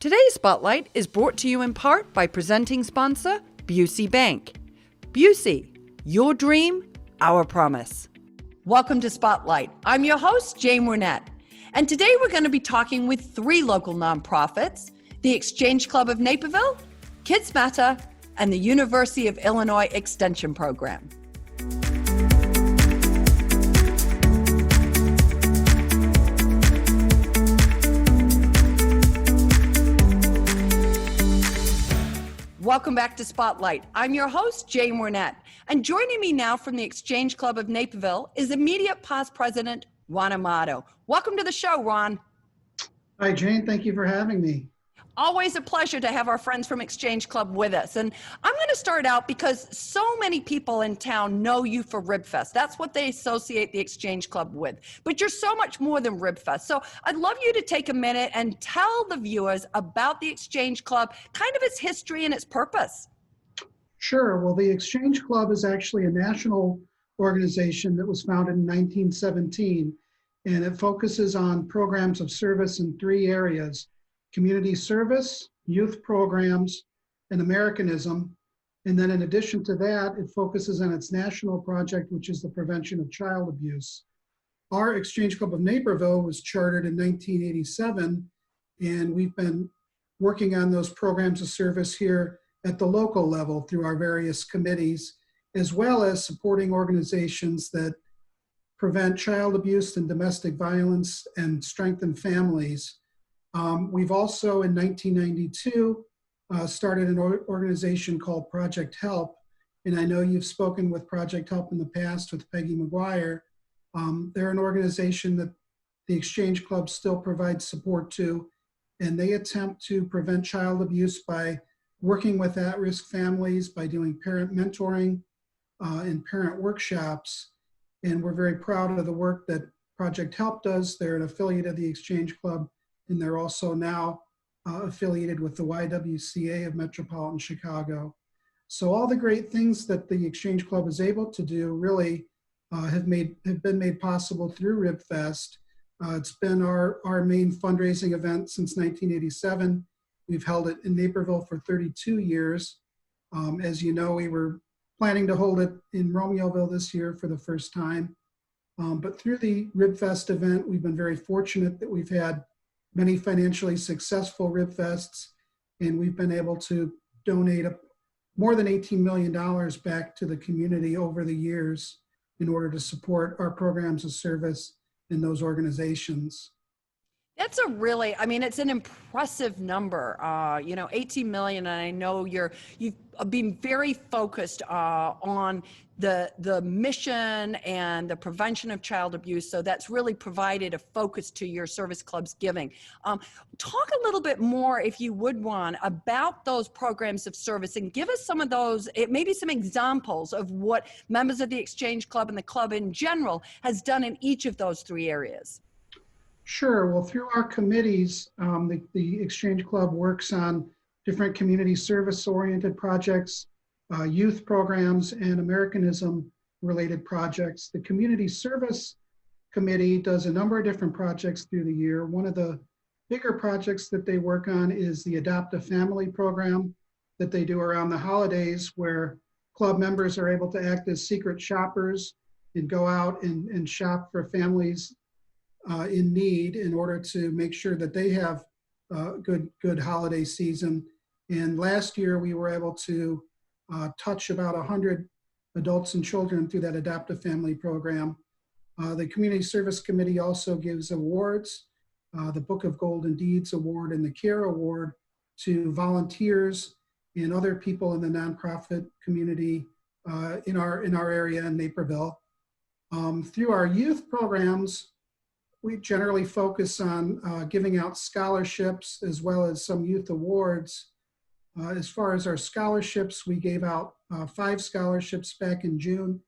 Today's Spotlight is brought to you in part by presenting sponsor, Busey Bank. Busey, your dream, our promise. Welcome to Spotlight. I'm your host, Jane Wernette. And today we're going to be talking with three local nonprofits, the Exchange Club of Naperville, KidsMatter, and the University of Illinois Extension Program. Welcome back to Spotlight. I'm your host, Jane Wernette, and joining me now from the Exchange Club of Naperville is immediate past president, Ron Amato. Welcome to the show, Ron. Hi, Jane. Thank you for having me. Always a pleasure to have our friends from Exchange Club with us. And I'm going to start out because so many people in town know you for RibFest. That's what they associate the Exchange Club with. But you're so much more than RibFest. So I'd love you to take a minute and tell the viewers about the Exchange Club, kind of its history and its purpose. Sure. Well, the Exchange Club is actually a national organization that was founded in 1917, and it focuses on programs of service in three areas: community service, youth programs, and Americanism. And then in addition to that, it focuses on its national project, which is the prevention of child abuse. Our Exchange Club of Naperville was chartered in 1987, and we've been working on those programs of service here at the local level through our various committees, as well as supporting organizations that prevent child abuse and domestic violence and strengthen families. We've also, in 1992, started an organization called Project Help, and I know you've spoken with Project Help in the past with Peggy McGuire. They're an organization that the Exchange Club still provides support to, and they attempt to prevent child abuse by working with at-risk families, by doing parent mentoring and parent workshops, and we're very proud of the work that Project Help does. They're an affiliate of the Exchange Club, and they're also now affiliated with the YWCA of Metropolitan Chicago. So all the great things that the Exchange Club is able to do really have been made possible through RibFest. It's been our main fundraising event since 1987. We've held it in Naperville for 32 years. As you know, we were planning to hold it in Romeoville this year for the first time. But through the RibFest event, we've been very fortunate that we've had many financially successful RibFests, and we've been able to donate more than $18 million back to the community over the years in order to support our programs of service in those organizations. That's it's an impressive number, 18 million. And I know you've been very focused on the mission and the prevention of child abuse. So that's really provided a focus to your service club's giving. Talk a little bit more, if you would, Ron, about those programs of service and give us some of those, maybe some examples of what members of the Exchange Club and the club in general has done in each of those three areas. Sure. Well, through our committees, the Exchange Club works on different community service-oriented projects, youth programs, and Americanism-related projects. The Community Service Committee does a number of different projects through the year. One of the bigger projects that they work on is the Adopt a Family program that they do around the holidays, where club members are able to act as secret shoppers and go out and shop for families in need in order to make sure that they have a good holiday season. And last year we were able to touch about 100 adults and children through that Adopt a Family program. The Community Service Committee also gives awards, the Book of Golden Deeds Award and the CARE Award, to volunteers and other people in the nonprofit community in our area in Naperville. Through our youth programs, we generally focus on giving out scholarships as well as some youth awards. As far as our scholarships, we gave out 5 scholarships back in June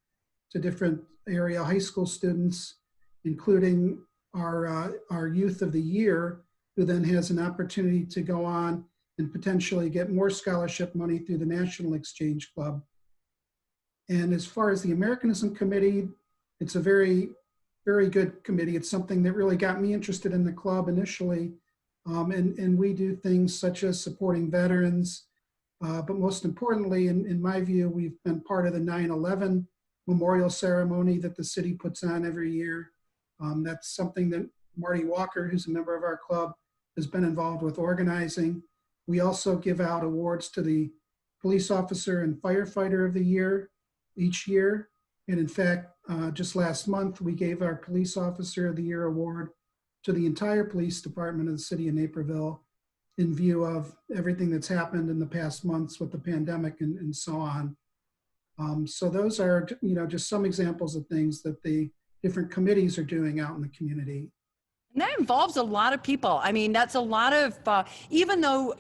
to different area high school students, including our Youth of the Year, who then has an opportunity to go on and potentially get more scholarship money through the National Exchange Club. And as far as the Americanism Committee, it's a very good committee. It's something that really got me interested in the club initially. And we do things such as supporting veterans. But most importantly, in my view, we've been part of the 9/11 memorial ceremony that the city puts on every year. That's something that Marty Walker, who's a member of our club, has been involved with organizing. We also give out awards to the Police Officer and Firefighter of the Year each year. And in fact, just last month, we gave our Police Officer of the Year award to the entire police department of the city of Naperville in view of everything that's happened in the past months with the pandemic and so on. So those are, just some examples of things that the different committees are doing out in the community. And that involves a lot of people. I mean, that's a lot of, even though,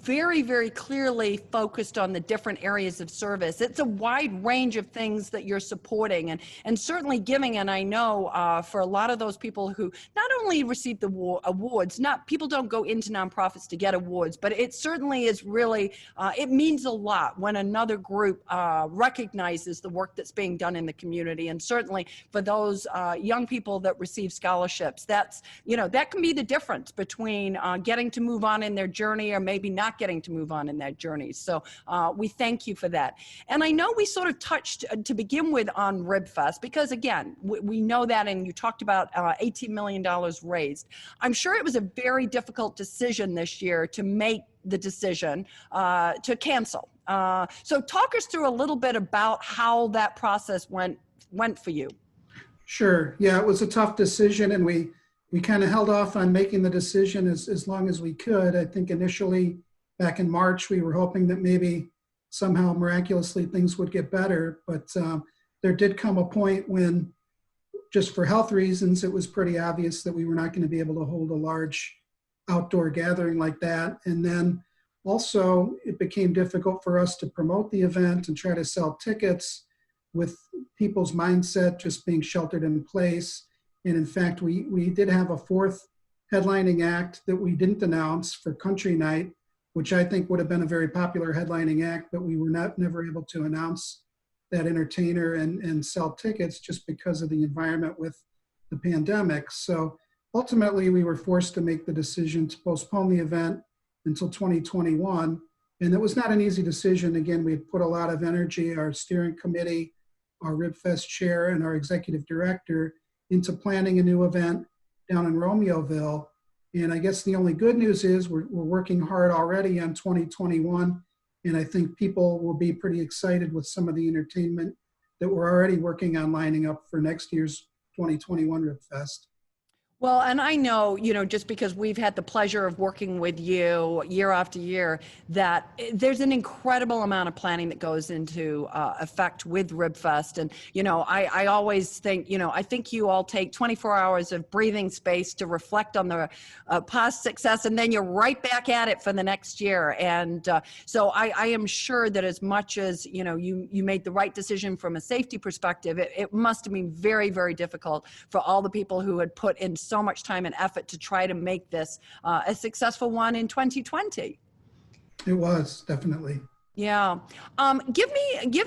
very, very clearly focused on the different areas of service, it's a wide range of things that you're supporting and certainly giving. And I know for a lot of those people who not only receive the awards, people don't go into nonprofits to get awards, but it certainly is really, it means a lot when another group recognizes the work that's being done in the community. And certainly for those young people that receive scholarships, that can be the difference between getting to move on in their journey or maybe not getting to move on in their journeys. So we thank you for that. And I know we sort of touched to begin with on RibFest because again, we know that, and you talked about $18 million raised. I'm sure it was a very difficult decision this year to make the decision to cancel. So talk us through a little bit about how that process went for you. Sure. Yeah, it was a tough decision, and we kind of held off on making the decision as long as we could. I think initially back in March, we were hoping that maybe somehow miraculously things would get better. But there did come a point when, just for health reasons, it was pretty obvious that we were not going to be able to hold a large outdoor gathering like that. And then also it became difficult for us to promote the event and try to sell tickets with people's mindset just being sheltered in place. And in fact, we did have a fourth headlining act that we didn't announce for Country Night, which I think would have been a very popular headlining act, but we were never able to announce that entertainer and sell tickets just because of the environment with the pandemic. So ultimately, we were forced to make the decision to postpone the event until 2021. And it was not an easy decision. Again, we had put a lot of energy, our steering committee, our RibFest chair, and our executive director into planning a new event down in Romeoville. And I guess the only good news is we're working hard already on 2021. And I think people will be pretty excited with some of the entertainment that we're already working on lining up for next year's 2021 RibFest. Well, and I know, just because we've had the pleasure of working with you year after year, that there's an incredible amount of planning that goes into effect with RibFest. And, I always think, I think you all take 24 hours of breathing space to reflect on the past success, and then you're right back at it for the next year. And so I am sure that as much as, you made the right decision from a safety perspective, it must have been very, very difficult for all the people who had put in so much time and effort to try to make this a successful one in 2020. It was, definitely. Yeah. Give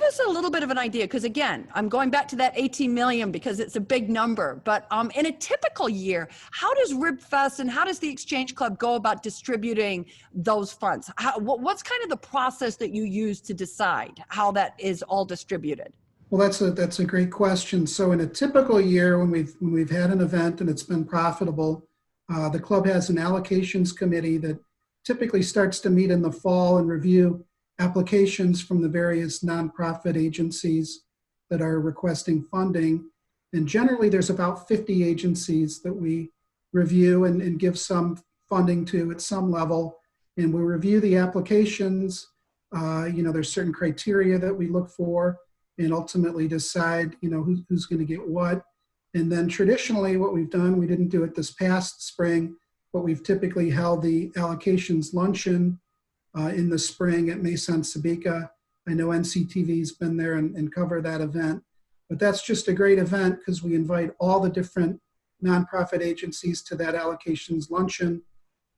us a little bit of an idea, because again, I'm going back to that 18 million because it's a big number, but in a typical year, how does RibFest and how does the Exchange Club go about distributing those funds? What's kind of the process that you use to decide how that is all distributed? Well, that's a great question. So in a typical year, when we've had an event and it's been profitable, the club has an allocations committee that typically starts to meet in the fall and review applications from the various nonprofit agencies that are requesting funding. And generally, there's about 50 agencies that we review and give some funding to at some level. And we review the applications. There's certain criteria that we look for, and ultimately decide, who's going to get what. And then traditionally what we've done, we didn't do it this past spring, but we've typically held the allocations luncheon in the spring at Maison Sabika. I know NCTV's been there and cover that event, but that's just a great event because we invite all the different nonprofit agencies to that allocations luncheon,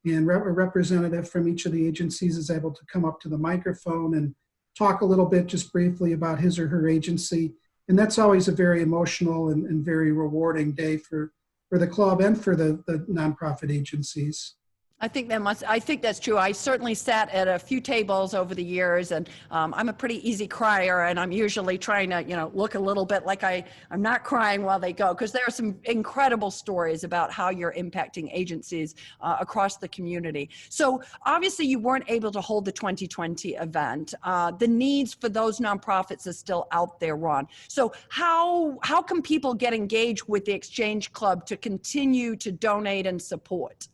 and a representative from each of the agencies is able to come up to the microphone and talk a little bit just briefly about his or her agency. And that's always a very emotional and very rewarding day for the club and for the nonprofit agencies. I think that's true. I certainly sat at a few tables over the years, and I'm a pretty easy crier, and I'm usually trying to, look a little bit like I'm not crying while they go, because there are some incredible stories about how you're impacting agencies across the community. So obviously you weren't able to hold the 2020 event. The needs for those nonprofits are still out there, Ron. So how can people get engaged with the Exchange Club to continue to donate and support?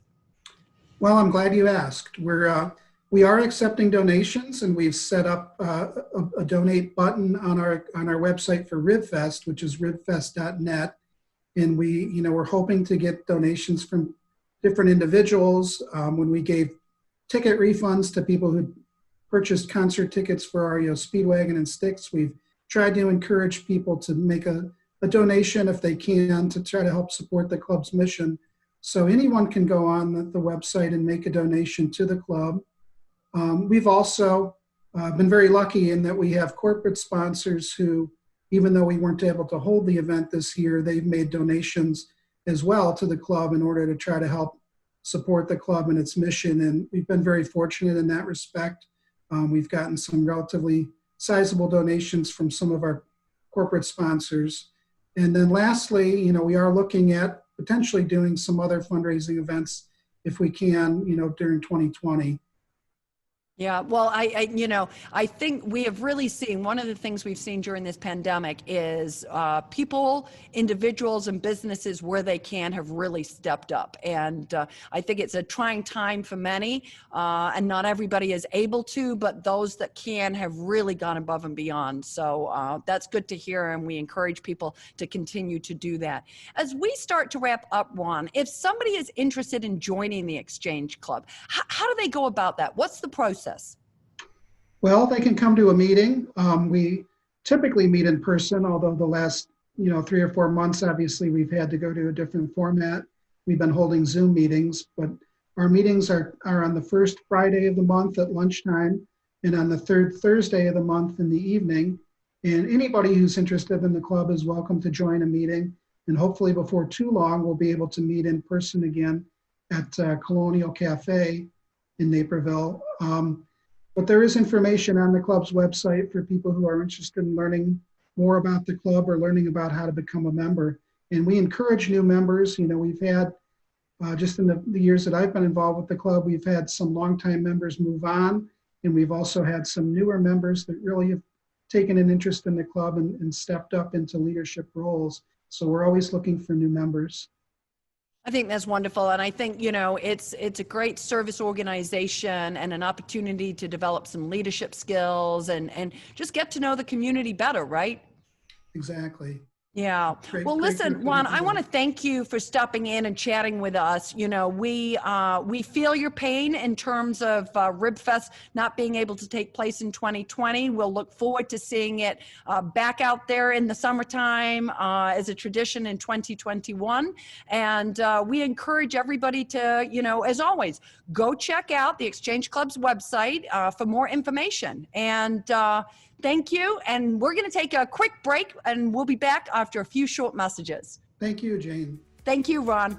Well, I'm glad you asked. We are accepting donations, and we've set up a donate button on our website for RibFest, which is ribfest.net. And we're hoping to get donations from different individuals. When we gave ticket refunds to people who purchased concert tickets for our Speedwagon and Styx, we've tried to encourage people to make a donation if they can to try to help support the club's mission. So anyone can go on the website and make a donation to the club. We've also been very lucky in that we have corporate sponsors who, even though we weren't able to hold the event this year, they've made donations as well to the club in order to try to help support the club and its mission. And we've been very fortunate in that respect. We've gotten some relatively sizable donations from some of our corporate sponsors. And then lastly, we are looking at potentially doing some other fundraising events if we can, during 2020. Yeah, well, I think we have really seen, one of the things we've seen during this pandemic is people, individuals and businesses where they can have really stepped up. And I think it's a trying time for many, and not everybody is able to, but those that can have really gone above and beyond. So that's good to hear, and we encourage people to continue to do that. As we start to wrap up, Ron, if somebody is interested in joining the Exchange Club, how do they go about that? What's the process? Well, they can come to a meeting. We typically meet in person, although the last 3 or 4 months, obviously, we've had to go to a different format. We've been holding Zoom meetings, but our meetings are on the first Friday of the month at lunchtime and on the third Thursday of the month in the evening. And anybody who's interested in the club is welcome to join a meeting. And hopefully before too long, we'll be able to meet in person again at Colonial Cafe in Naperville. But there is information on the club's website for people who are interested in learning more about the club or learning about how to become a member. And we encourage new members. We've had, just in the years that I've been involved with the club, we've had some longtime members move on, and we've also had some newer members that really have taken an interest in the club and stepped up into leadership roles. So we're always looking for new members. I think that's wonderful. And I think, it's a great service organization and an opportunity to develop some leadership skills and just get to know the community better, right? Exactly. Yeah. Well, listen, Ron, I want to thank you for stopping in and chatting with us. We feel your pain in terms of RibFest not being able to take place in 2020. We'll look forward to seeing it back out there in the summertime as a tradition in 2021. And we encourage everybody to, as always, go check out the Exchange Club's website for more information. And thank you. And we're going to take a quick break, and we'll be back after a few short messages. Thank you, Jane. Thank you, Ron.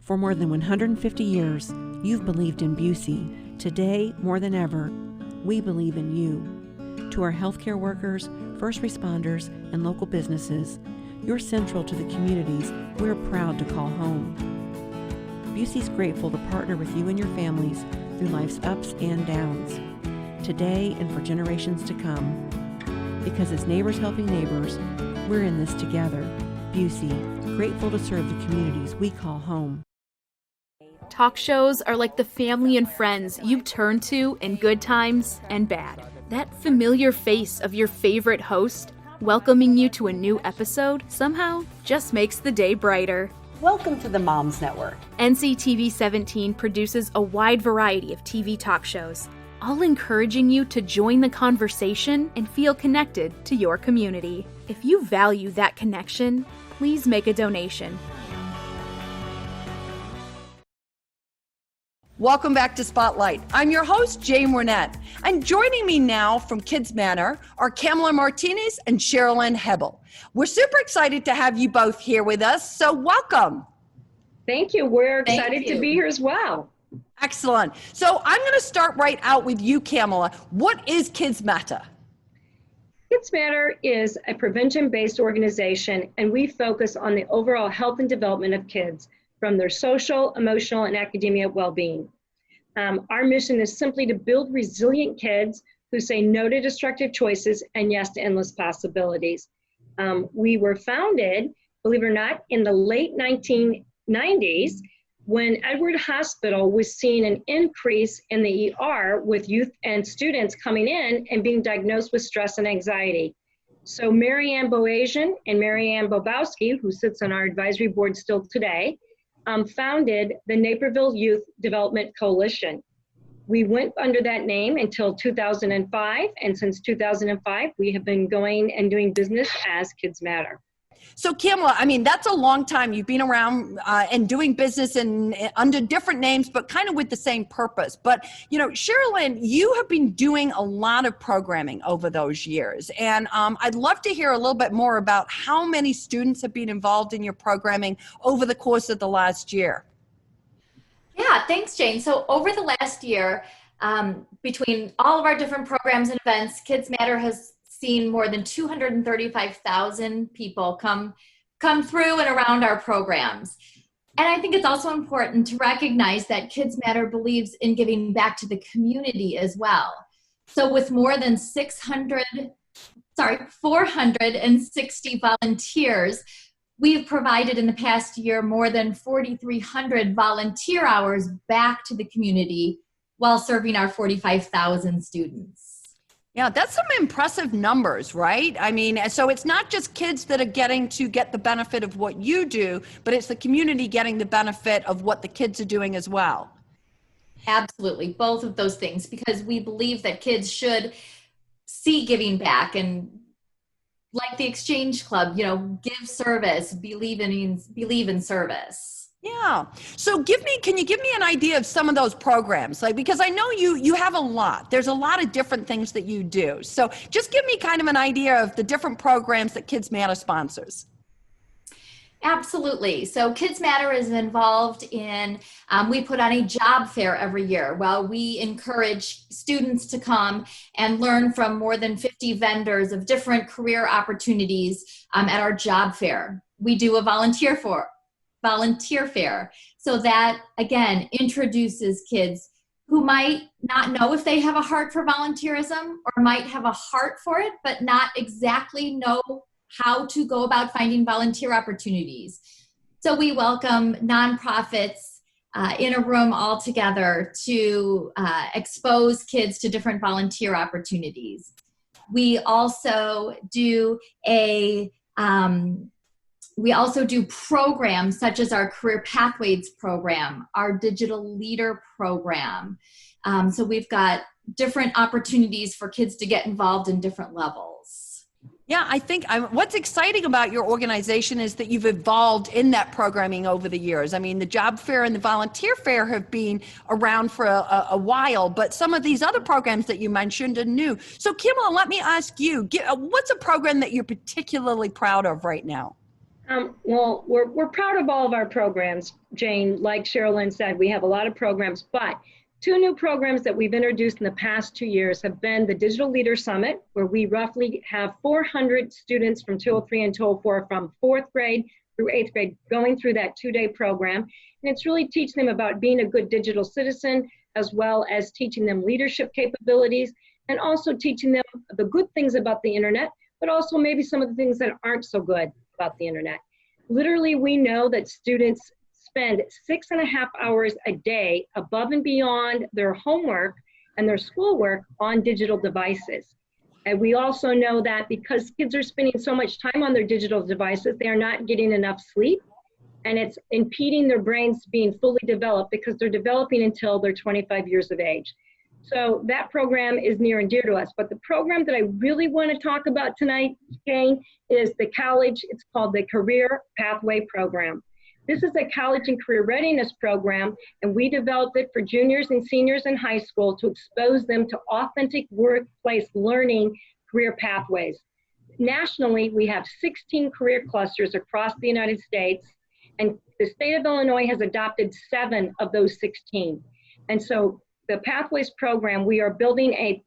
For more than 150 years, you've believed in Busey. Today, more than ever, we believe in you. To our healthcare workers, first responders, and local businesses, you're central to the communities we're proud to call home. Busey's grateful to partner with you and your families through life's ups and downs, today and for generations to come. Because as neighbors helping neighbors, we're in this together. Busey, grateful to serve the communities we call home. Talk shows are like the family and friends you turn to in good times and bad. That familiar face of your favorite host welcoming you to a new episode somehow just makes the day brighter. Welcome to the Moms Network. NCTV 17 produces a wide variety of TV talk shows, all encouraging you to join the conversation and feel connected to your community. If you value that connection, please make a donation. Welcome back to Spotlight. I'm your host, Jane Wernette. And joining me now from KidsMatter are Kamala Martinez and Sherilyn Hebel. We're super excited to have you both here with us, so welcome. Thank you. We're excited to be here as well. Excellent. So I'm going to start right out with you, Kamala. What is KidsMatter? KidsMatter is a prevention-based organization, and we focus on the overall health and development of kids from their social, emotional, and academic well-being. Our mission is simply to build resilient kids who say no to destructive choices and yes to endless possibilities. We were founded, believe it or not, in the late 1990s when Edward Hospital was seeing an increase in the ER with youth and students coming in and being diagnosed with stress and anxiety. So Marianne Boasian and Marianne Bobowski, who sits on our advisory board still today, founded the Naperville Youth Development Coalition. We went under that name until 2005, and since 2005, we have been going and doing business as KidsMatter. So Kamala, I mean, that's a long time. You've been around and doing business under different names, but kind of with the same purpose. But, you know, Sherilyn, you have been doing a lot of programming over those years. And I'd love to hear a little bit more about how many students have been involved in your programming over the course of the last year. Yeah, thanks, Jane. So over the last year, between all of our different programs and events, KidsMatter has seen more than 235,000 people come through and around our programs. And I think it's also important to recognize that KidsMatter believes in giving back to the community as well. So with more than 460 volunteers, we've provided in the past year more than 4,300 volunteer hours back to the community while serving our 45,000 students. Yeah, that's some impressive numbers, right? I mean, so it's not just kids that are getting to get the benefit of what you do, but it's the community getting the benefit of what the kids are doing as well. Absolutely, both of those things, because we believe that kids should see giving back and, like the Exchange Club, you know, give service, believe in service. Yeah. So can you give me an idea of some of those programs? Like, because I know you have a lot. There's a lot of different things that you do. So just give me kind of an idea of the different programs that KidsMatter sponsors. Absolutely. So KidsMatter is involved in, we put on a job fair every year. Well, we encourage students to come and learn from more than 50 vendors of different career opportunities at our job fair. We do a volunteer fair. So that, again, introduces kids who might not know if they have a heart for volunteerism or might have a heart for it, but not exactly know how to go about finding volunteer opportunities. So we welcome nonprofits in a room all together to expose kids to different volunteer opportunities. We also do programs such as our Career Pathways program, our Digital Leader program. So we've got different opportunities for kids to get involved in different levels. Yeah, I think what's exciting about your organization is that you've evolved in that programming over the years. I mean, the job fair and the volunteer fair have been around for a while, but some of these other programs that you mentioned are new. So Kamala, let me ask you, what's a program that you're particularly proud of right now? Well, we're proud of all of our programs, Jane. Like Sherilyn said, we have a lot of programs, but two new programs that we've introduced in the past 2 years have been the Digital Leader Summit, where we roughly have 400 students from 203 and 204 from 4th grade through 8th grade going through that 2-day program. And it's really teaching them about being a good digital citizen, as well as teaching them leadership capabilities, and also teaching them the good things about the internet, but also maybe some of the things that aren't so good about the internet. Literally, we know that students spend 6.5 hours a day above and beyond their homework and their schoolwork on digital devices. And we also know that because kids are spending so much time on their digital devices, they are not getting enough sleep, and it's impeding their brains being fully developed because they're developing until they're 25 years of age. So that program is near and dear to us. But the program that I really want to talk about tonight, Jane, is the college. It's called the Career Pathway Program. This is a college and career readiness program, and we developed it for juniors and seniors in high school to expose them to authentic workplace learning career pathways. Nationally, we have 16 career clusters across the United States, and the state of Illinois has adopted 7 of those 16. And so the Pathways program, we are building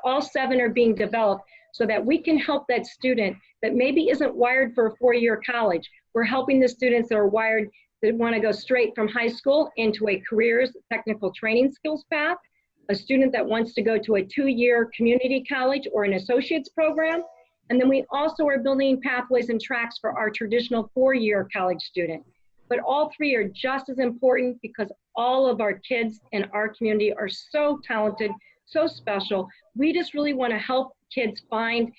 all 7 are being developed so that we can help that student that maybe isn't wired for a 4-year college. We're helping the students that are wired that want to go straight from high school into a careers technical training skills path, a student that wants to go to a 2-year community college or an associate's program. And then we also are building pathways and tracks for our traditional 4-year college student. But all 3 are just as important because all of our kids in our community are so talented, so special. We just really want to help kids find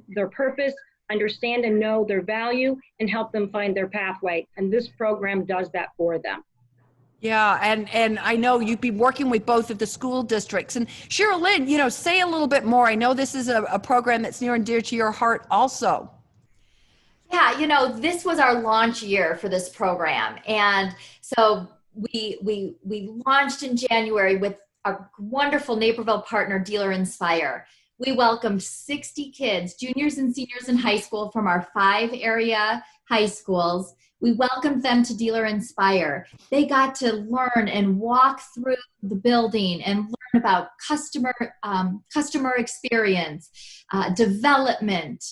their purpose, understand and know their value, and help them find their pathway. And this program does that for them. Yeah, and I know you've been working with both of the school districts. And Cheryl Lynn, say a little bit more. I know this is a program that's near and dear to your heart also. Yeah, this was our launch year for this program. And so we launched in January with our wonderful Naperville partner, Dealer Inspire. We welcomed 60 kids, juniors and seniors in high school from our 5 area high schools. We welcomed them to Dealer Inspire. They got to learn and walk through the building and learn about customer experience, development,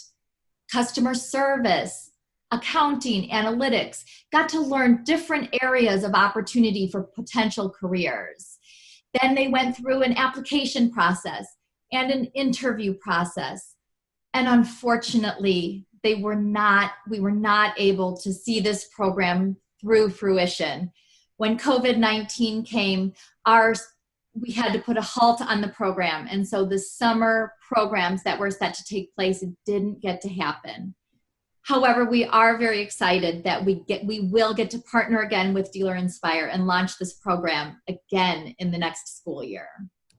customer service, accounting, analytics. Got to learn different areas of opportunity for potential careers. Then they went through an application process and an interview process. And unfortunately, we were not able to see this program through fruition. When COVID-19 came, we had to put a halt on the program. And so the summer programs that were set to take place didn't get to happen. However, we are very excited that we will get to partner again with Dealer Inspire and launch this program again in the next school year.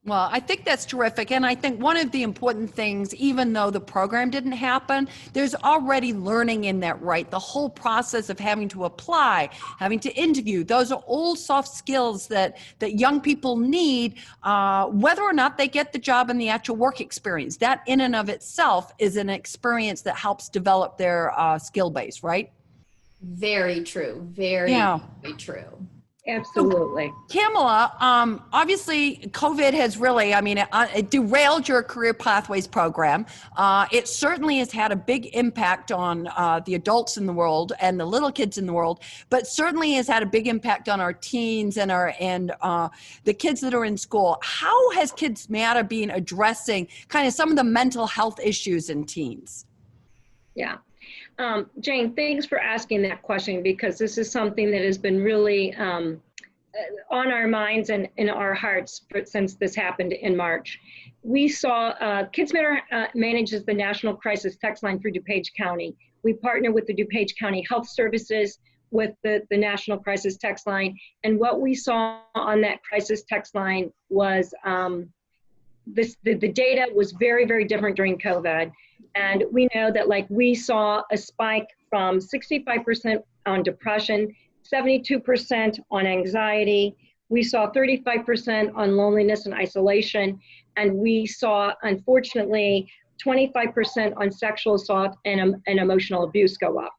Well, I think that's terrific. And I think one of the important things, even though the program didn't happen, there's already learning in that, right? The whole process of having to apply, having to interview, those are old soft skills that young people need, whether or not they get the job and the actual work experience. That in and of itself is an experience that helps develop their skill base, right? Very true. Very true. Absolutely. Kamala, obviously COVID has really, it derailed your Career Pathways program. It certainly has had a big impact on the adults in the world and the little kids in the world, but certainly has had a big impact on our teens and the kids that are in school. How has KidsMatter been addressing kind of some of the mental health issues in teens? Yeah. Jane, thanks for asking that question, because this is something that has been really on our minds and in our hearts since this happened in March. We saw KidsMatter manages the National Crisis Text Line through DuPage County. We partner with the DuPage County Health Services with the National Crisis Text Line. And what we saw on that crisis text line was the data was very, very different during COVID. And we know that we saw a spike from 65% on depression, 72% on anxiety. We saw 35% on loneliness and isolation. And we saw, unfortunately, 25% on sexual assault and emotional abuse go up.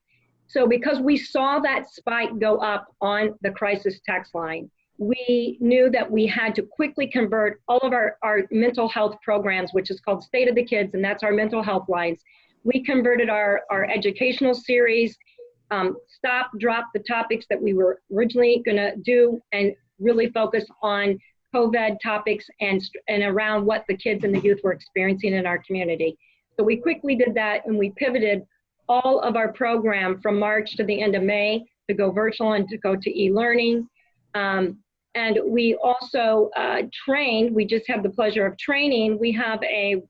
So because we saw that spike go up on the crisis text line, we knew that we had to quickly convert all of our mental health programs, which is called State of the Kids, and that's our mental health lines. We converted our educational series, drop the topics that we were originally going to do, and really focus on COVID topics and around what the kids and the youth were experiencing in our community. So we quickly did that, and we pivoted all of our program from March to the end of May to go virtual and to go to e-learning. And we also trained, we just had the pleasure of training. We have a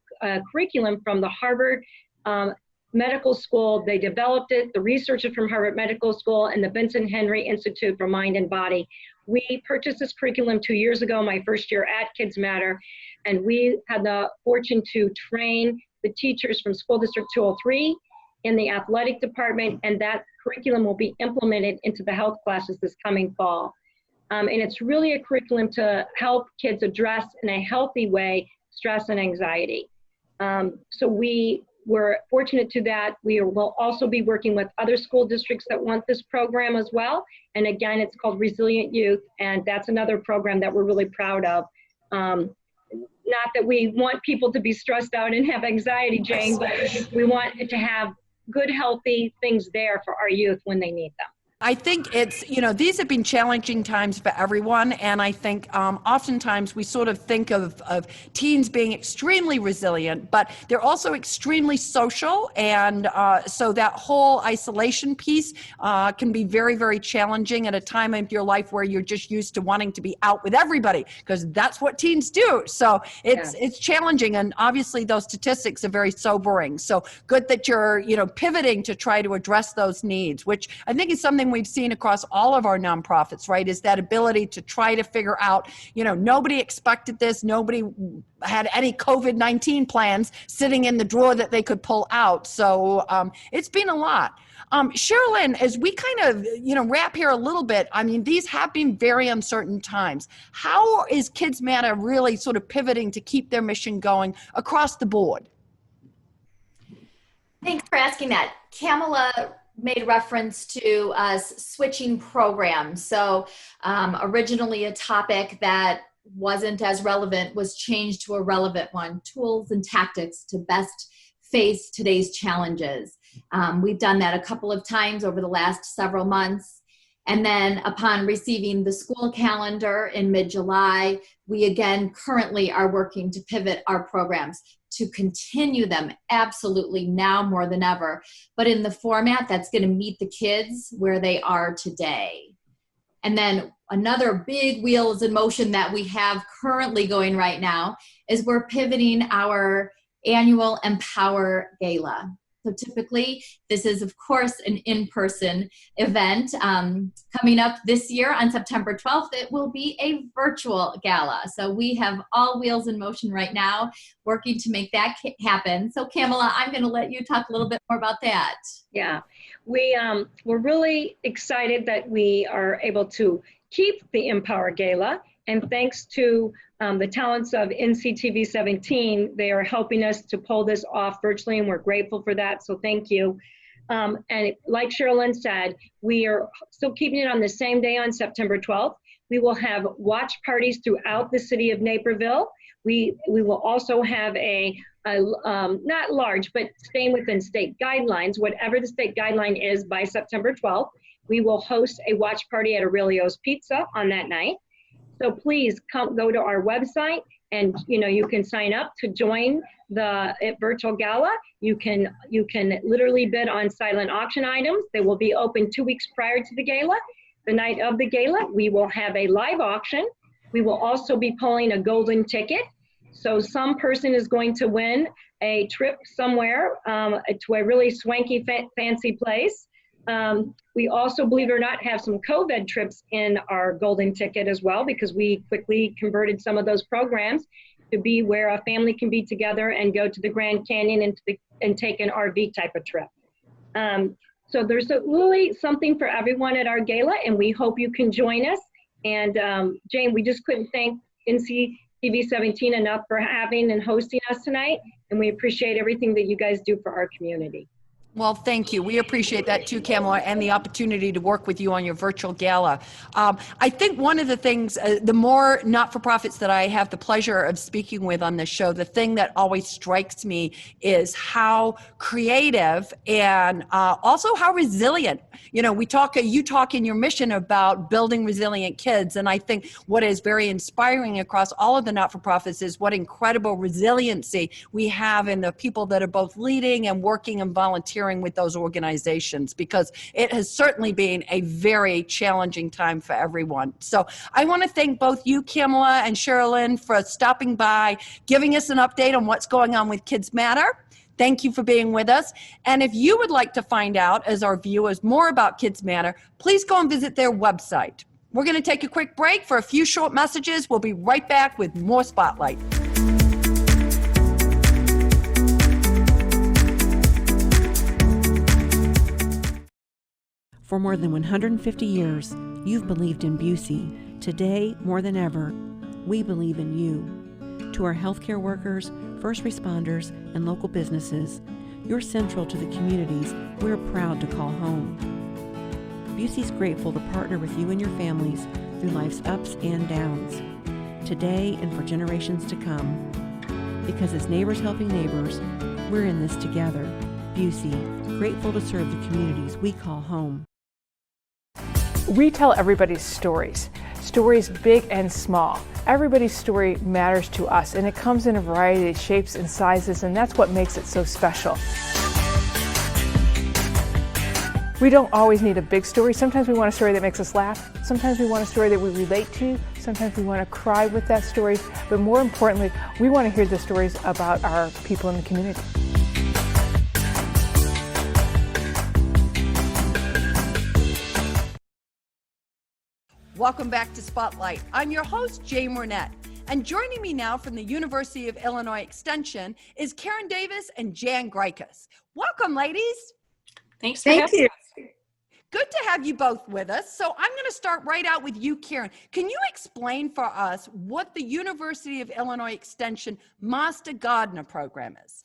curriculum from the Harvard Medical School. They developed it, the researchers from Harvard Medical School and the Vincent Henry Institute for Mind and Body. We purchased this curriculum 2 years ago, my first year at KidsMatter, and we had the fortune to train the teachers from School District 203 in the athletic department, and that curriculum will be implemented into the health classes this coming fall. And it's really a curriculum to help kids address in a healthy way stress and anxiety. So we're fortunate to that. We will also be working with other school districts that want this program as well. And again, it's called Resilient Youth, and that's another program that we're really proud of. Not that we want people to be stressed out and have anxiety, Jane, but we want to have good, healthy things there for our youth when they need them. I think it's, these have been challenging times for everyone. And I think oftentimes we sort of think of teens being extremely resilient, but they're also extremely social. And so that whole isolation piece can be very, very challenging at a time of your life where you're just used to wanting to be out with everybody, because that's what teens do. So it's challenging. And obviously those statistics are very sobering. So good that you're, pivoting to try to address those needs, which I think is something we've seen across all of our nonprofits, right? Is that ability to try to figure out, nobody expected this. Nobody had any COVID-19 plans sitting in the drawer that they could pull out. So it's been a lot. Sherilyn, as we kind of, wrap here a little bit, I mean, these have been very uncertain times. How is KidsMatter really sort of pivoting to keep their mission going across the board? Thanks for asking that. Kamala made reference to us switching programs. So originally a topic that wasn't as relevant was changed to a relevant one, tools and tactics to best face today's challenges. We've done that a couple of times over the last several months. And then upon receiving the school calendar in mid-July, we again currently are working to pivot our programs to continue them absolutely now more than ever, but in the format that's going to meet the kids where they are today. And then another big wheels in motion that we have currently going right now is we're pivoting our annual Empower Gala. So typically, this is, of course, an in-person event. Coming up this year on September 12th, it will be a virtual gala. So we have all wheels in motion right now, working to make that happen. So Kamala, I'm going to let you talk a little bit more about that. Yeah, we're really excited that we are able to keep the Empower Gala. And thanks to the talents of NCTV 17, they are helping us to pull this off virtually, and we're grateful for that, so thank you. And like Sherilyn said, we are still keeping it on the same day on September 12th. We will have watch parties throughout the city of Naperville. We will also have a not large, but staying within state guidelines, whatever the state guideline is by September 12th, we will host a watch party at Aurelio's Pizza on that night. So please go to our website, and you can sign up to join the virtual gala. You can literally bid on silent auction items. They will be open 2 weeks prior to the gala. The night of the gala, we will have a live auction. We will also be pulling a golden ticket. So some person is going to win a trip somewhere to a really swanky, fancy place. We also, believe it or not, have some COVID trips in our golden ticket as well, because we quickly converted some of those programs to be where a family can be together and go to the Grand Canyon and take an RV type of trip. So there's really something for everyone at our gala, and we hope you can join us. And Jane, we just couldn't thank NCTV 17 enough for having and hosting us tonight, and we appreciate everything that you guys do for our community. Well, thank you. We appreciate that too, Kamala, and the opportunity to work with you on your virtual gala. I think one of the things, the more not-for-profits that I have the pleasure of speaking with on this show, the thing that always strikes me is how creative and also how resilient. You talk in your mission about building resilient kids, and I think what is very inspiring across all of the not-for-profits is what incredible resiliency we have in the people that are both leading and working and volunteering with those organizations, because it has certainly been a very challenging time for everyone. So I want to thank both you, Kamala and Sherilyn, for stopping by, giving us an update on what's going on with KidsMatter. Thank you for being with us. And if you would like to find out, as our viewers, more about KidsMatter, please go and visit their website. We're going to take a quick break for a few short messages. We'll be right back with more Spotlight. For more than 150 years, you've believed in Busey. Today, more than ever, we believe in you. To our healthcare workers, first responders, and local businesses, you're central to the communities we're proud to call home. Busey's grateful to partner with you and your families through life's ups and downs, today and for generations to come. Because as neighbors helping neighbors, we're in this together. Busey, grateful to serve the communities we call home. We tell everybody's stories big and small. Everybody's story matters to us, and it comes in a variety of shapes and sizes, and that's what makes it so special. We don't always need a big story. Sometimes we want a story that makes us laugh. Sometimes we want a story that we relate to. Sometimes we want to cry with that story. But more importantly, we want to hear the stories about our people in the community. Welcome back to Spotlight. I'm your host, Jane Wernette. And joining me now from the University of Illinois Extension is Karen Davis and Jan Greikus. Welcome, ladies. Thanks for having us. Good to have you both with us. So I'm going to start right out with you, Karen. Can you explain for us what the University of Illinois Extension Master Gardener program is?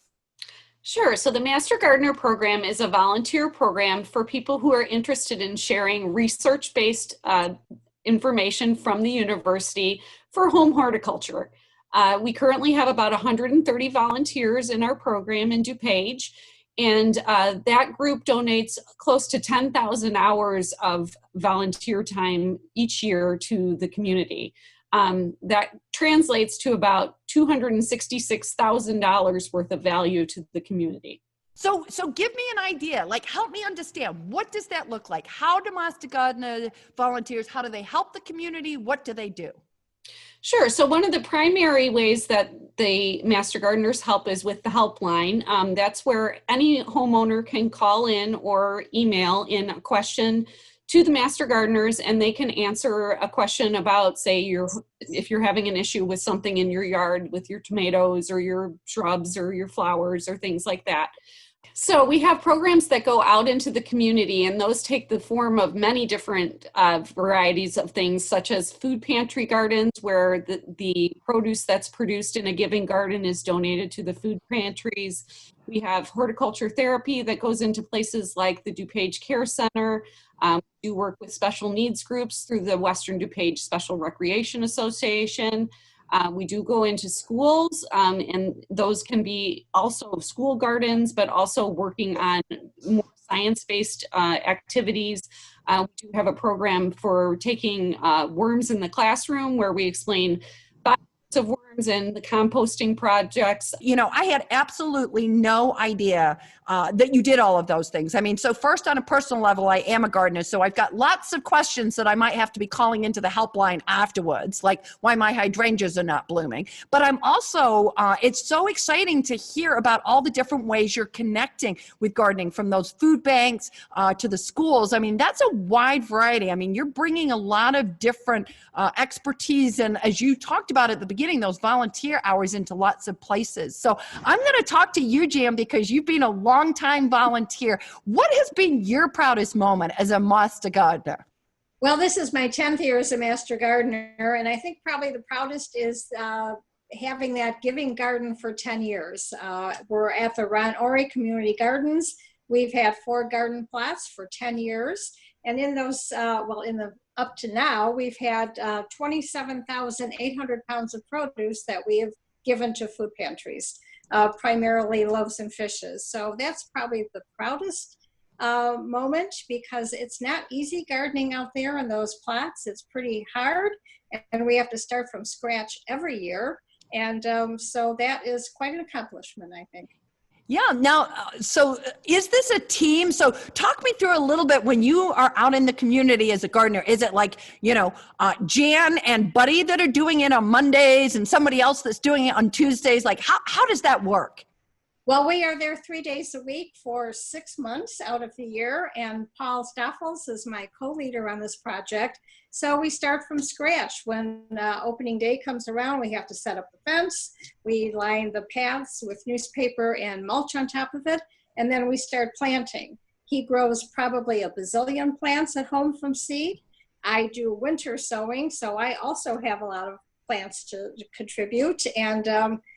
Sure. So the Master Gardener program is a volunteer program for people who are interested in sharing research-based information from the university for home horticulture. We currently have about 130 volunteers in our program in DuPage, and that group donates close to 10,000 hours of volunteer time each year to the community. That translates to about $266,000 worth of value to the community. So give me an idea, like help me understand, what does that look like? How do Master Gardener volunteers, how do they help the community? What do they do? Sure. So one of the primary ways that the Master Gardeners help is with the helpline. That's where any homeowner can call in or email in a question to the Master Gardeners, and they can answer a question about, say, if you're having an issue with something in your yard with your tomatoes or your shrubs or your flowers or things like that. So we have programs that go out into the community, and those take the form of many different varieties of things, such as food pantry gardens, where the produce that's produced in a given garden is donated to the food pantries. We have horticulture therapy that goes into places like the DuPage Care Center. We do work with special needs groups through the Western DuPage Special Recreation Association. We do go into schools, and those can be also school gardens, but also working on more science-based activities. We do have a program for taking worms in the classroom, where we explain of worms and the composting projects. You know, I had absolutely no idea that you did all of those things. I mean, so first, on a personal level, I am a gardener, so I've got lots of questions that I might have to be calling into the helpline afterwards, like why my hydrangeas are not blooming. But I'm also, it's so exciting to hear about all the different ways you're connecting with gardening, from those food banks to the schools. I mean, that's a wide variety. I mean, you're bringing a lot of different expertise, and as you talked about at the beginning, those volunteer hours into lots of places. So I'm going to talk to you, Jan, because you've been a long-time volunteer. What has been your proudest moment as a Master Gardener? Well, this is my 10th year as a Master Gardener, and I think probably the proudest is having that giving garden for 10 years. We're at the Ron Ori Community Gardens. We've had 4 garden plots for 10 years, and in those, up to now, we've had 27,800 pounds of produce that we have given to food pantries, primarily loaves and fishes. So that's probably the proudest moment, because it's not easy gardening out there in those plots. It's pretty hard, and we have to start from scratch every year. And so that is quite an accomplishment, I think. Yeah. Now, so is this a team? So talk me through a little bit when you are out in the community as a gardener. Is it like, Jan and Buddy that are doing it on Mondays and somebody else that's doing it on Tuesdays? Like, how does that work? Well, we are there 3 days a week for 6 months out of the year, and Paul Stoffels is my co-leader on this project. So we start from scratch. When opening day comes around, we have to set up the fence. We line the paths with newspaper and mulch on top of it, and then we start planting. He grows probably a bazillion plants at home from seed. I do winter sowing, so I also have a lot of plants to contribute. And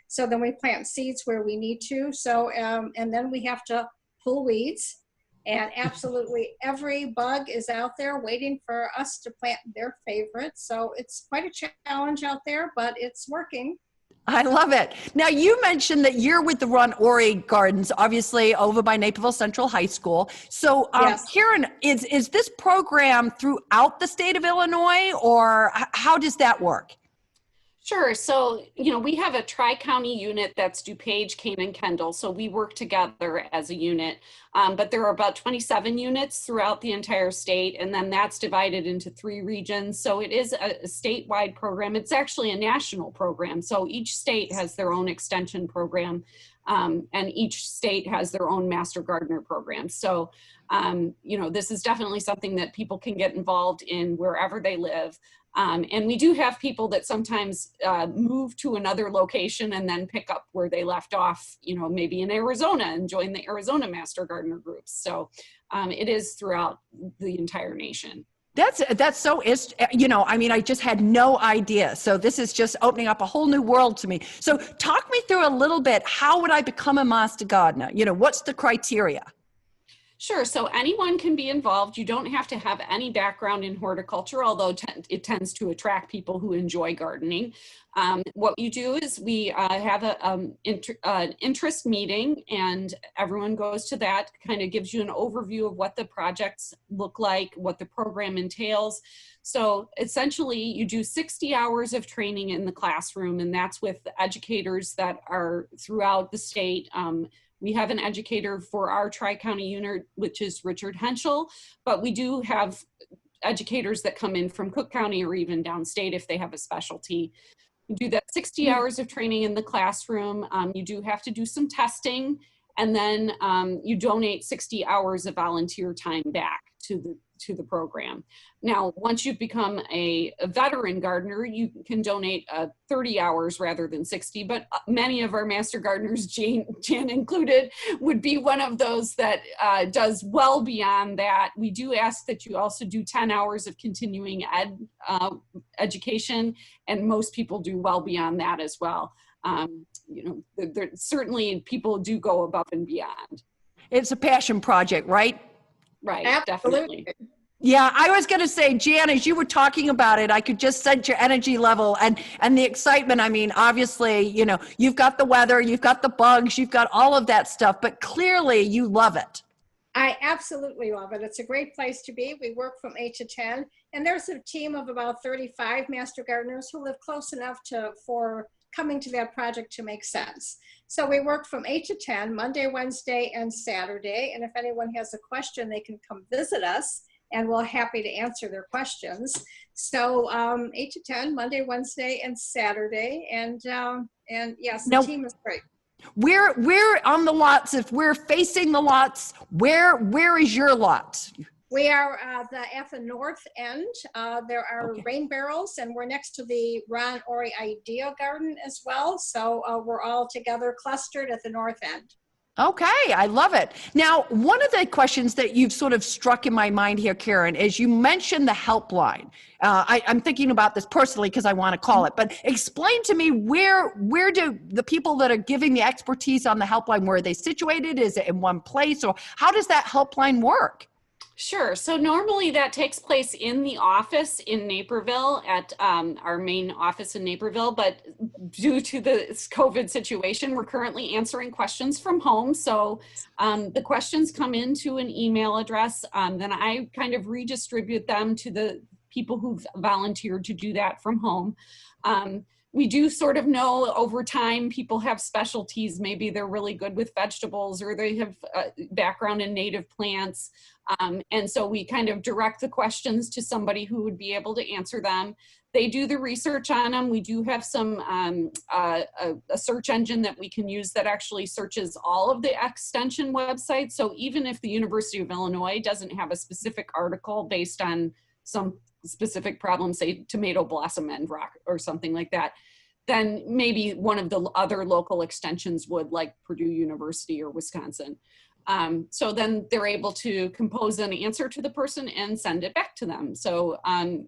so then we plant seeds where we need to. So, and then we have to pull weeds. And absolutely every bug is out there waiting for us to plant their favorite. So it's quite a challenge out there, but it's working. I love it. Now, you mentioned that you're with the Ron Ori Gardens, obviously over by Naperville Central High School. So, Yes. Karen, is this program throughout the state of Illinois, or how does that work? Sure. So, we have a tri-county unit that's DuPage, Kane, and Kendall. So we work together as a unit, but there are about 27 units throughout the entire state, and then that's divided into 3 regions. So it is a statewide program. It's actually a national program. So each state has their own extension program, and each state has their own Master Gardener program. So, this is definitely something that people can get involved in wherever they live. And we do have people that sometimes move to another location and then pick up where they left off, maybe in Arizona, and join the Arizona Master Gardener groups. So it is throughout the entire nation. That's so, I just had no idea. So this is just opening up a whole new world to me. So talk me through a little bit, how would I become a Master Gardener? What's the criteria? Sure. So anyone can be involved. You don't have to have any background in horticulture, although it tends to attract people who enjoy gardening. What you do is we have an interest meeting, and everyone goes to that, kind of gives you an overview of what the projects look like, what the program entails. So essentially you do 60 hours of training in the classroom, and that's with educators that are throughout the state. We have an educator for our tri-county unit, which is Richard Henschel, but we do have educators that come in from Cook County or even downstate if they have a specialty. You do that 60 hours of training in the classroom. You do have to do some testing, and then you donate 60 hours of volunteer time back to the program. Now, once you've become a veteran gardener, you can donate 30 hours rather than 60, but many of our Master Gardeners, Jane included, would be one of those that does well beyond that. We do ask that you also do 10 hours of continuing education, and most people do well beyond that as well. Certainly people do go above and beyond. It's a passion project, right? Right, Absolutely. definitely. Yeah, I was going to say, Jan, as you were talking about it, I could just sense your energy level and the excitement. I mean, obviously, you've got the weather, you've got the bugs, you've got all of that stuff, but clearly you love it. I absolutely love it. It's a great place to be. We work from 8 to 10, and there's a team of about 35 Master Gardeners who live close enough for coming to that project to make sense. So we work from 8 to 10, Monday, Wednesday, and Saturday. And if anyone has a question, they can come visit us, and we're happy to answer their questions. So 8 to 10, Monday, Wednesday, and Saturday. And yes, the team is great. We're on the lots. If we're facing the lots, where is your lot? We are at the north end. There are rain barrels, and we're next to the Ron Ori Idea Garden as well. So we're all together clustered at the north end. Okay, I love it. Now, one of the questions that you've sort of struck in my mind here, Karen, is you mentioned the helpline. I'm thinking about this personally because I want to call it, but explain to me where do the people that are giving the expertise on the helpline, where are they situated? Is it in one place, or how does that helpline work? Sure. So normally that takes place in the office in Naperville, at our main office in Naperville, but due to the COVID situation, we're currently answering questions from home. So the questions come into an email address, then I kind of redistribute them to the people who've volunteered to do that from home. We do sort of know over time people have specialties. Maybe they're really good with vegetables, or they have a background in native plants. And so we kind of direct the questions to somebody who would be able to answer them. They do the research on them. We do have some a search engine that we can use that actually searches all of the extension websites. So even if the University of Illinois doesn't have a specific article based on some specific problem, say tomato blossom end rock or something like that, then maybe one of the other local extensions would, like Purdue University or Wisconsin. So then they're able to compose an answer to the person and send it back to them. So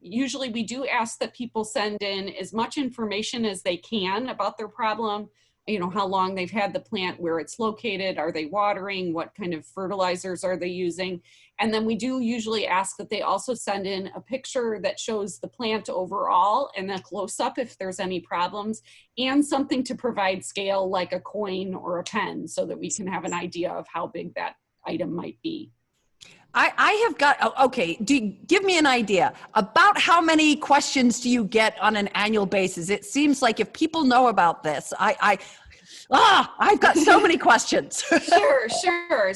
usually we do ask that people send in as much information as they can about their problem, how long they've had the plant, where it's located, are they watering, what kind of fertilizers are they using? And then we do usually ask that they also send in a picture that shows the plant overall and a close-up if there's any problems, and something to provide scale like a coin or a pen so that we can have an idea of how big that item might be. I have got, okay, give me an idea. About how many questions do you get on an annual basis? It seems like if people know about this, I've got so many questions. Sure.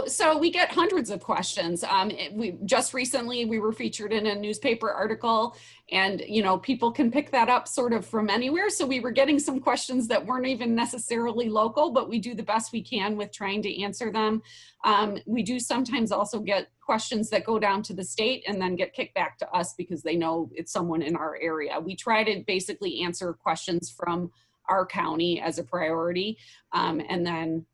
So we get hundreds of questions. We just recently, we were featured in a newspaper article, and people can pick that up sort of from anywhere. So we were getting some questions that weren't even necessarily local, but we do the best we can with trying to answer them. We do sometimes also get questions that go down to the state and then get kicked back to us because they know it's someone in our area. We try to basically answer questions from our county as a priority, and then,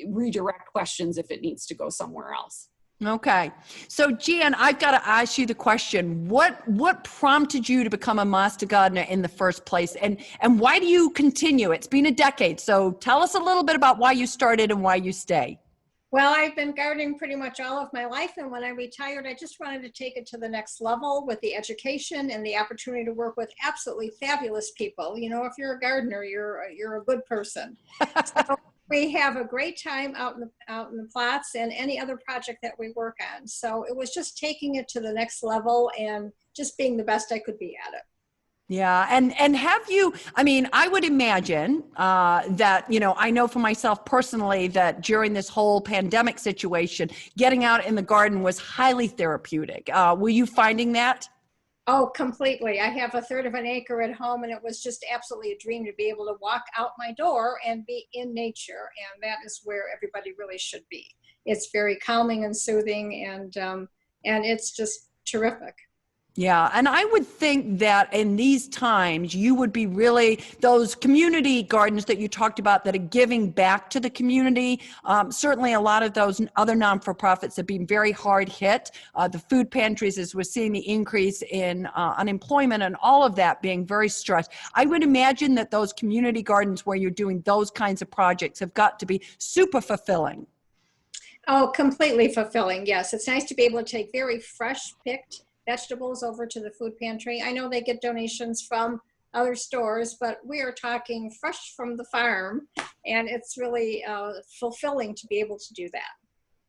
redirect questions if it needs to go somewhere else. Okay. So Jan, I've got to ask you the question, what prompted you to become a master gardener in the first place? And why do you continue? It's been a decade. So tell us a little bit about why you started and why you stay. Well, I've been gardening pretty much all of my life, and when I retired, I just wanted to take it to the next level with the education and the opportunity to work with absolutely fabulous people. If you're a gardener, you're a good person. So we have a great time out in the plots and any other project that we work on. So it was just taking it to the next level and just being the best I could be at it. Yeah. And have you, I would imagine that, I know for myself personally that during this whole pandemic situation, getting out in the garden was highly therapeutic. Were you finding that? Oh, completely. I have 1/3 of an acre at home, and it was just absolutely a dream to be able to walk out my door and be in nature. And that is where everybody really should be. It's very calming and soothing, and it's just terrific. Yeah. And I would think that in these times, you would be really those community gardens that you talked about that are giving back to the community. Certainly a lot of those other non-for-profits have been very hard hit. The food pantries, as we're seeing the increase in unemployment and all of that being very stressed. I would imagine that those community gardens where you're doing those kinds of projects have got to be super fulfilling. Oh, completely fulfilling. Yes. It's nice to be able to take very fresh picked vegetables over to the food pantry. I know they get donations from other stores, but we are talking fresh from the farm, and it's really fulfilling to be able to do that.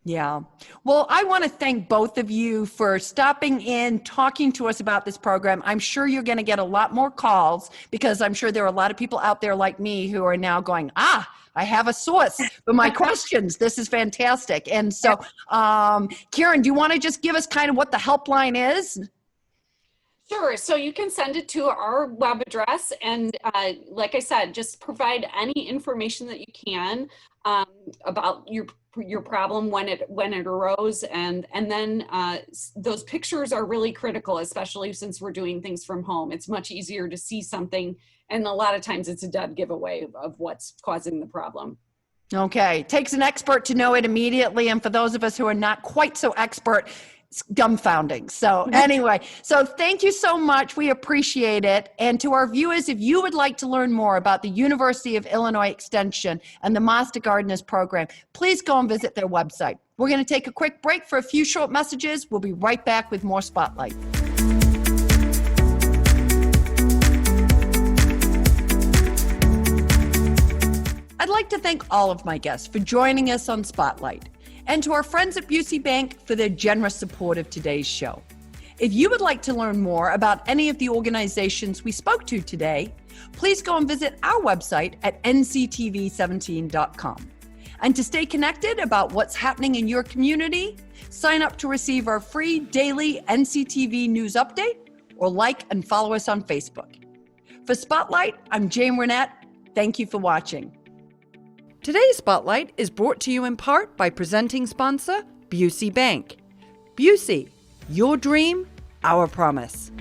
Yeah. Well, I want to thank both of you for stopping in, talking to us about this program. I'm sure you're going to get a lot more calls because I'm sure there are a lot of people out there like me who are now going, I have a source for my questions. This is fantastic. And so, Karen, do you want to just give us kind of what the helpline is? Sure. So you can send it to our web address. And like I said, just provide any information that you can about your problem when it arose. And then those pictures are really critical, especially since we're doing things from home. It's much easier to see something. And a lot of times it's a dead giveaway of what's causing the problem. Okay. Takes an expert to know it immediately. And for those of us who are not quite so expert, it's dumbfounding. So anyway, so thank you so much. We appreciate it. And to our viewers, if you would like to learn more about the University of Illinois Extension and the Master Gardeners program, please go and visit their website. We're going to take a quick break for a few short messages. We'll be right back with more Spotlight. I'd like to thank all of my guests for joining us on Spotlight, and to our friends at Busey Bank for their generous support of today's show. If you would like to learn more about any of the organizations we spoke to today, please go and visit our website at nctv17.com. And to stay connected about what's happening in your community, sign up to receive our free daily NCTV news update or like and follow us on Facebook. For Spotlight, I'm Jane Wernette. Thank you for watching. Today's Spotlight is brought to you in part by presenting sponsor, Busey Bank. Busey, your dream, our promise.